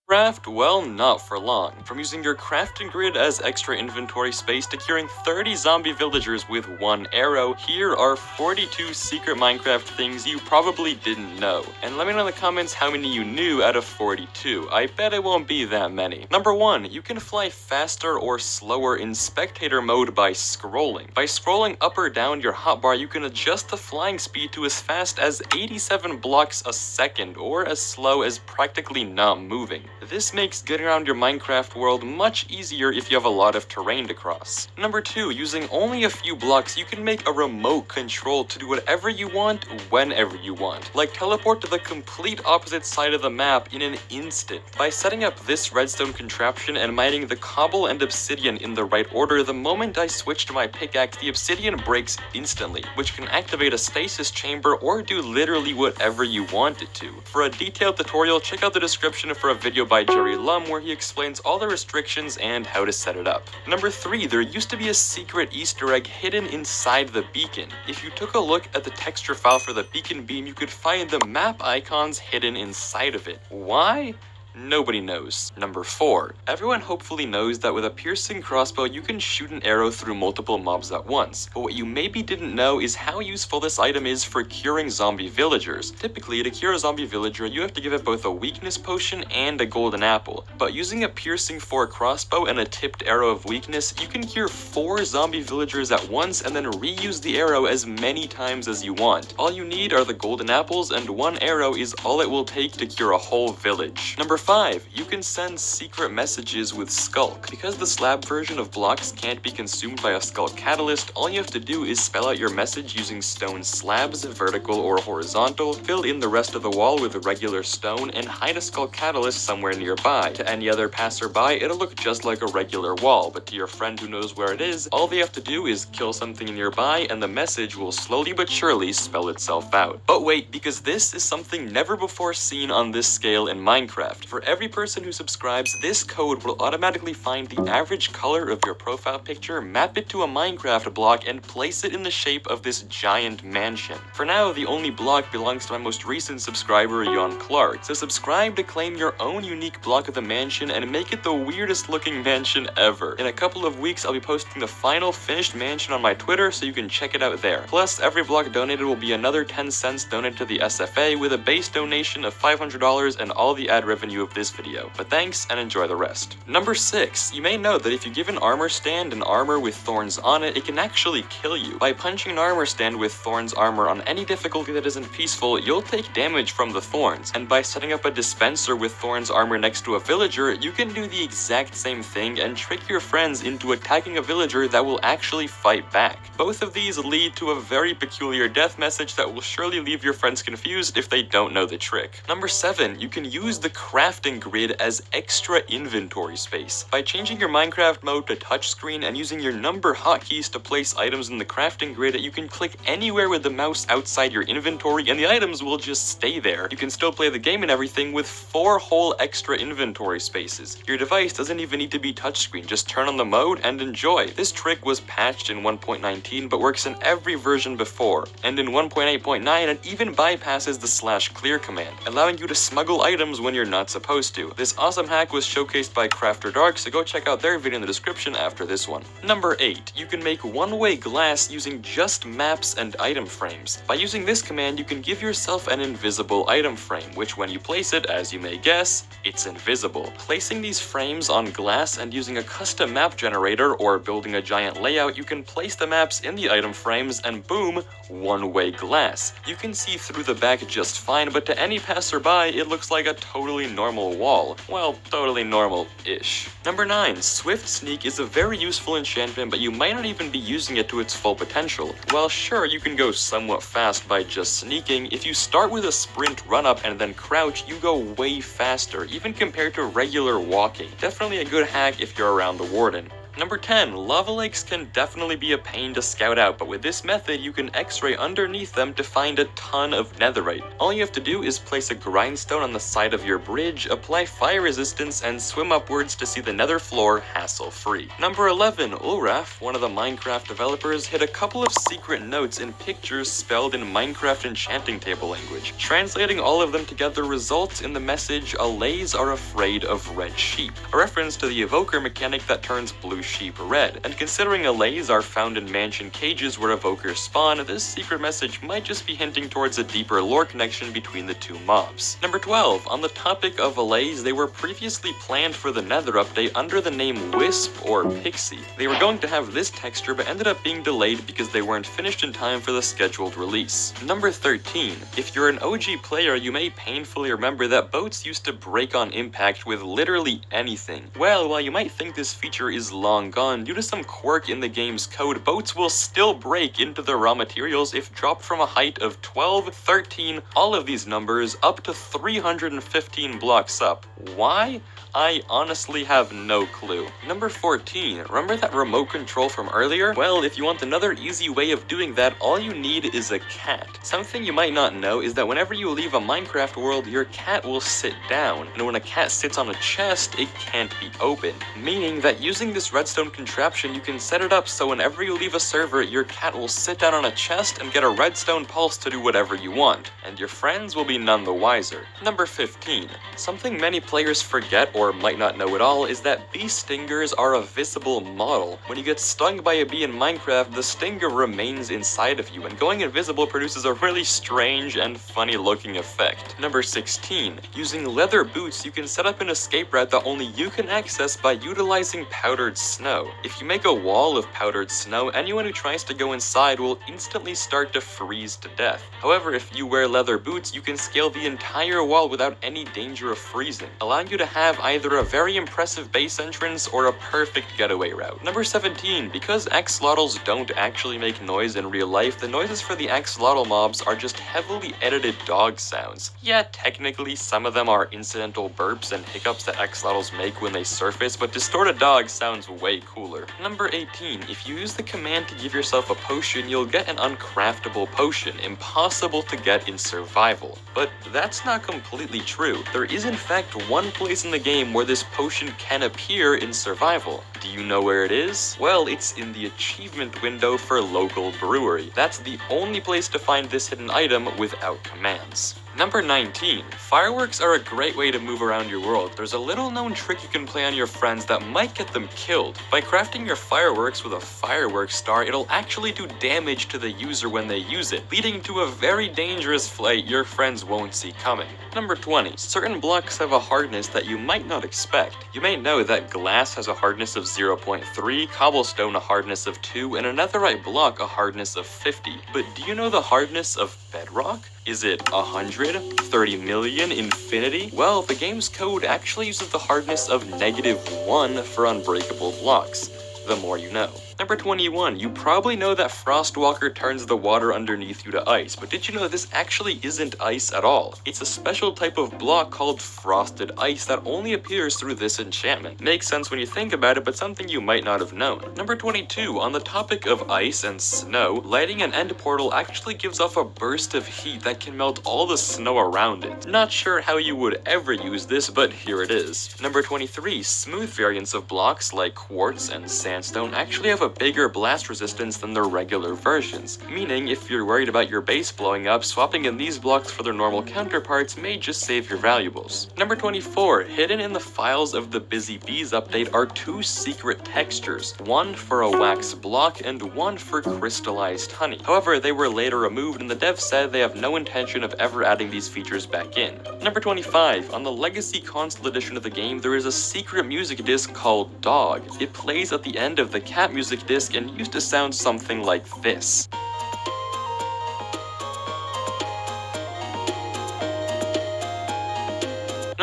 Craft? Well, not for long. From using your crafting grid as extra inventory space to curing 30 zombie villagers with one arrow, here are 42 secret Minecraft things you probably didn't know. And let me know in the comments how many you knew out of 42. I bet it won't be that many. Number 1. You can fly faster or slower in spectator mode by scrolling. By scrolling up or down your hotbar, you can adjust the flying speed to as fast as 87 blocks a second, or as slow as practically not moving. This makes getting around your Minecraft world much easier if you have a lot of terrain to cross. Number 2, using only a few blocks, you can make a remote control to do whatever you want, whenever you want. Like teleport to the complete opposite side of the map in an instant. By setting up this redstone contraption and mining the cobble and obsidian in the right order, the moment I switch to my pickaxe, the obsidian breaks instantly, which can activate a stasis chamber or do literally whatever you want it to. For a detailed tutorial, check out the description for a video by Jerry Lum where he explains all the restrictions and how to set it up. Number 3, there used to be a secret Easter egg hidden inside the beacon. If you took a look at the texture file for the beacon beam, you could find the map icons hidden inside of it. Why? Nobody knows. Number 4. Everyone hopefully knows that with a piercing crossbow you can shoot an arrow through multiple mobs at once, but what you maybe didn't know is how useful this item is for curing zombie villagers. Typically, to cure a zombie villager, you have to give it both a weakness potion and a golden apple, but using a piercing 4 crossbow and a tipped arrow of weakness, you can cure 4 zombie villagers at once and then reuse the arrow as many times as you want. All you need are the golden apples, and 1 arrow is all it will take to cure a whole village. Number 5. You can send secret messages with Sculk. Because the slab version of blocks can't be consumed by a Sculk catalyst, all you have to do is spell out your message using stone slabs, vertical or horizontal, fill in the rest of the wall with regular stone, and hide a Sculk catalyst somewhere nearby. To any other passerby, it'll look just like a regular wall, but to your friend who knows where it is, all they have to do is kill something nearby and the message will slowly but surely spell itself out. But wait, because this is something never before seen on this scale in Minecraft. For every person who subscribes, this code will automatically find the average color of your profile picture, map it to a Minecraft block, and place it in the shape of this giant mansion. For now, the only block belongs to my most recent subscriber, Jon Clark, so subscribe to claim your own unique block of the mansion and make it the weirdest looking mansion ever. In a couple of weeks, I'll be posting the final finished mansion on my Twitter, so you can check it out there. Plus, every block donated will be another 10 cents donated to the SFA, with a base donation of $500 and all the ad revenue of this video. But thanks and enjoy the rest. Number 6. You may know that if you give an armor stand an armor with thorns on it, it can actually kill you. By punching an armor stand with thorns armor on any difficulty that isn't peaceful, you'll take damage from the thorns. And by setting up a dispenser with thorns armor next to a villager, you can do the exact same thing and trick your friends into attacking a villager that will actually fight back. Both of these lead to a very peculiar death message that will surely leave your friends confused if they don't know the trick. Number 7. You can use the crafting grid as extra inventory space. By changing your Minecraft mode to touchscreen and using your number hotkeys to place items in the crafting grid, you can click anywhere with the mouse outside your inventory and the items will just stay there. You can still play the game and everything with 4 whole extra inventory spaces. Your device doesn't even need to be touchscreen, just turn on the mode and enjoy. This trick was patched in 1.19 but works in every version before, and in 1.8.9 it even bypasses the /clear command, allowing you to smuggle items when you're not supposed to. This awesome hack was showcased by Crafter Dark, so go check out their video in the description after this one. Number 8. You can make one-way glass using just maps and item frames. By using this command, you can give yourself an invisible item frame, which when you place it, as you may guess, it's invisible. Placing these frames on glass and using a custom map generator or building a giant layout, you can place the maps in the item frames and boom, one-way glass. You can see through the back just fine, but to any passerby, it looks like a totally normal wall. Well, totally normal-ish. Number 9. Swift Sneak is a very useful enchantment, but you might not even be using it to its full potential. While sure, you can go somewhat fast by just sneaking, if you start with a sprint run-up and then crouch, you go way faster, even compared to regular walking. Definitely a good hack if you're around the warden. Number 10, lava lakes can definitely be a pain to scout out, but with this method you can x-ray underneath them to find a ton of netherite. All you have to do is place a grindstone on the side of your bridge, apply fire resistance, and swim upwards to see the nether floor hassle-free. Number 11, Ulraf, one of the Minecraft developers, hid a couple of secret notes in pictures spelled in Minecraft enchanting table language. Translating all of them together results in the message, "Allays are afraid of red sheep," a reference to the evoker mechanic that turns blue sheep red. And considering allays are found in mansion cages where evokers spawn, this secret message might just be hinting towards a deeper lore connection between the two mobs. Number 12, on the topic of allays, they were previously planned for the Nether update under the name Wisp or Pixie. They were going to have this texture but ended up being delayed because they weren't finished in time for the scheduled release. Number 13, if you're an OG player, you may painfully remember that boats used to break on impact with literally anything. Well, while you might think this feature is long gone, due to some quirk in the game's code, boats will still break into their raw materials if dropped from a height of 12, 13, all of these numbers, up to 315 blocks up. Why? I honestly have no clue. Number 14, remember that remote control from earlier? Well, if you want another easy way of doing that, all you need is a cat. Something you might not know is that whenever you leave a Minecraft world, your cat will sit down, and when a cat sits on a chest, it can't be opened. Meaning that using this redstone contraption, you can set it up so whenever you leave a server, your cat will sit down on a chest and get a redstone pulse to do whatever you want, and your friends will be none the wiser. Number 15, something many players forget or might not know at all is that bee stingers are a visible model. When you get stung by a bee in Minecraft, the stinger remains inside of you, and going invisible produces a really strange and funny looking effect. Number 16, using leather boots, you can set up an escape route that only you can access by utilizing powdered snow. If you make a wall of powdered snow, anyone who tries to go inside will instantly start to freeze to death. However, if you wear leather boots, you can scale the entire wall without any danger of freezing, allowing you to have either a very impressive base entrance or a perfect getaway route. Number 17, because axolotls don't actually make noise in real life, the noises for the axolotl mobs are just heavily edited dog sounds. Yeah, technically some of them are incidental burps and hiccups that axolotls make when they surface, but distorted dog sounds way cooler. Number 18, if you use the command to give yourself a potion, you'll get an uncraftable potion, impossible to get in survival. But that's not completely true. There is in fact one place in the game where this potion can appear in survival. Do you know where it is? Well, it's in the achievement window for local brewery. That's the only place to find this hidden item without commands. Number 19, fireworks are a great way to move around your world. There's a little known trick you can play on your friends that might get them killed. By crafting your fireworks with a fireworks star, it'll actually do damage to the user when they use it, leading to a very dangerous flight your friends won't see coming. Number 20, certain blocks have a hardness that you might not expect. You may know that glass has a hardness of 0.3, cobblestone a hardness of 2, and a netherite block a hardness of 50. But do you know the hardness of bedrock? Is it 100, 30 million, infinity? Well, the game's code actually uses the hardness of -1 for unbreakable blocks. The more you know. Number 21, you probably know that Frostwalker turns the water underneath you to ice, but did you know this actually isn't ice at all? It's a special type of block called frosted ice that only appears through this enchantment. Makes sense when you think about it, but something you might not have known. Number 22, on the topic of ice and snow, lighting an end portal actually gives off a burst of heat that can melt all the snow around it. Not sure how you would ever use this, but here it is. Number 23, smooth variants of blocks like quartz and sandstone actually have a bigger blast resistance than their regular versions, meaning if you're worried about your base blowing up, swapping in these blocks for their normal counterparts may just save your valuables. Number 24, hidden in the files of the Busy Bees update are 2 secret textures, one for a wax block and one for crystallized honey. However, they were later removed and the devs said they have no intention of ever adding these features back in. Number 25, on the Legacy Console edition of the game, there is a secret music disc called Dog. It plays at the end of the cat music disc and used to sound something like this.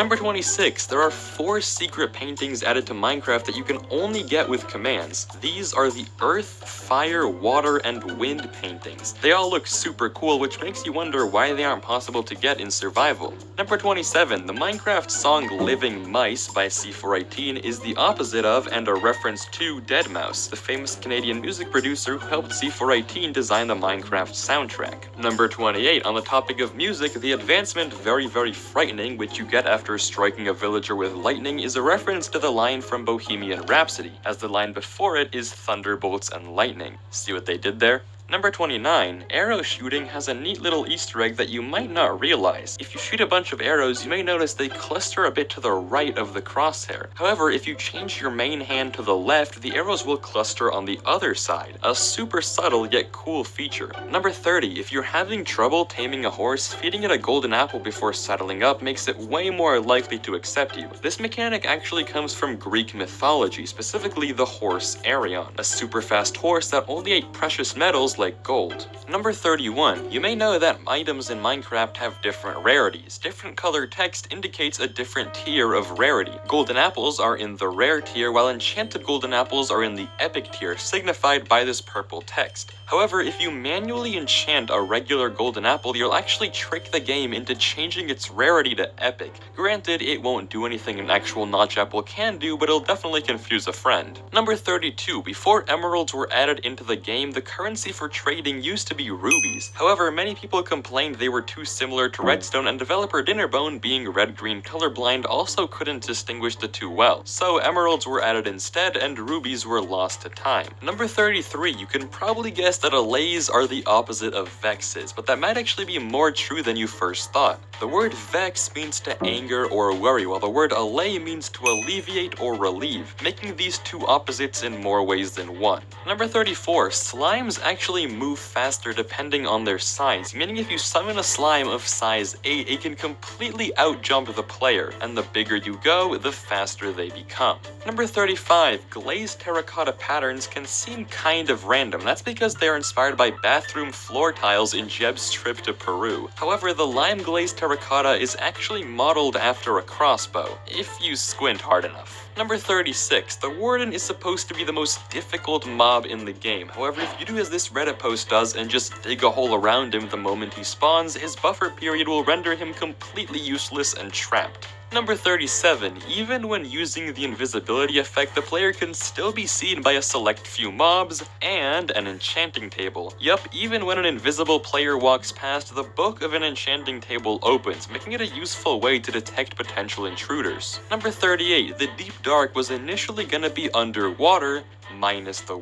Number 26, there are 4 secret paintings added to Minecraft that you can only get with commands. These are the Earth, Fire, Water, and Wind paintings. They all look super cool, which makes you wonder why they aren't possible to get in survival. Number 27, the Minecraft song Living Mice by C418 is the opposite of and a reference to Deadmau5, the famous Canadian music producer who helped C418 design the Minecraft soundtrack. Number 28, on the topic of music, the advancement Very Very Frightening, which you get after striking a villager with lightning, is a reference to the line from Bohemian Rhapsody, as the line before it is thunderbolts and lightning. See what they did there? Number 29, arrow shooting has a neat little Easter egg that you might not realize. If you shoot a bunch of arrows, you may notice they cluster a bit to the right of the crosshair. However, if you change your main hand to the left, the arrows will cluster on the other side. A super subtle yet cool feature. Number 30, if you're having trouble taming a horse, feeding it a golden apple before saddling up makes it way more likely to accept you. This mechanic actually comes from Greek mythology, specifically the horse Arion, a super fast horse that only ate precious metals like gold. Number 31, you may know that items in Minecraft have different rarities. Different colored text indicates a different tier of rarity. Golden apples are in the rare tier, while enchanted golden apples are in the epic tier, signified by this purple text. However, if you manually enchant a regular golden apple, you'll actually trick the game into changing its rarity to epic. Granted, it won't do anything an actual notch apple can do, but it'll definitely confuse a friend. Number 32, before emeralds were added into the game, the currency for trading used to be rubies. However, many people complained they were too similar to redstone, and developer Dinnerbone, being red-green colorblind, also couldn't distinguish the two well. So emeralds were added instead, and rubies were lost to time. Number 33, you can probably guess that allays are the opposite of vexes, but that might actually be more true than you first thought. The word vex means to anger or worry, while the word allay means to alleviate or relieve, making these two opposites in more ways than one. Number 34, slimes actually move faster depending on their size, meaning if you summon a slime of size 8, it can completely outjump the player, and the bigger you go, the faster they become. Number 35, glazed terracotta patterns can seem kind of random. That's because they are inspired by bathroom floor tiles in Jeb's trip to Peru. However, the lime glazed terracotta is actually modeled after a crossbow, if you squint hard enough. Number 36, the Warden is supposed to be the most difficult mob in the game. However, if you do as this Reddit post does and just dig a hole around him the moment he spawns, his buffer period will render him completely useless and trapped. Number 37, even when using the invisibility effect, the player can still be seen by a select few mobs and an enchanting table. Yup, even when an invisible player walks past, the book of an enchanting table opens, making it a useful way to detect potential intruders. Number 38, the Deep Dark was initially gonna be underwater, minus the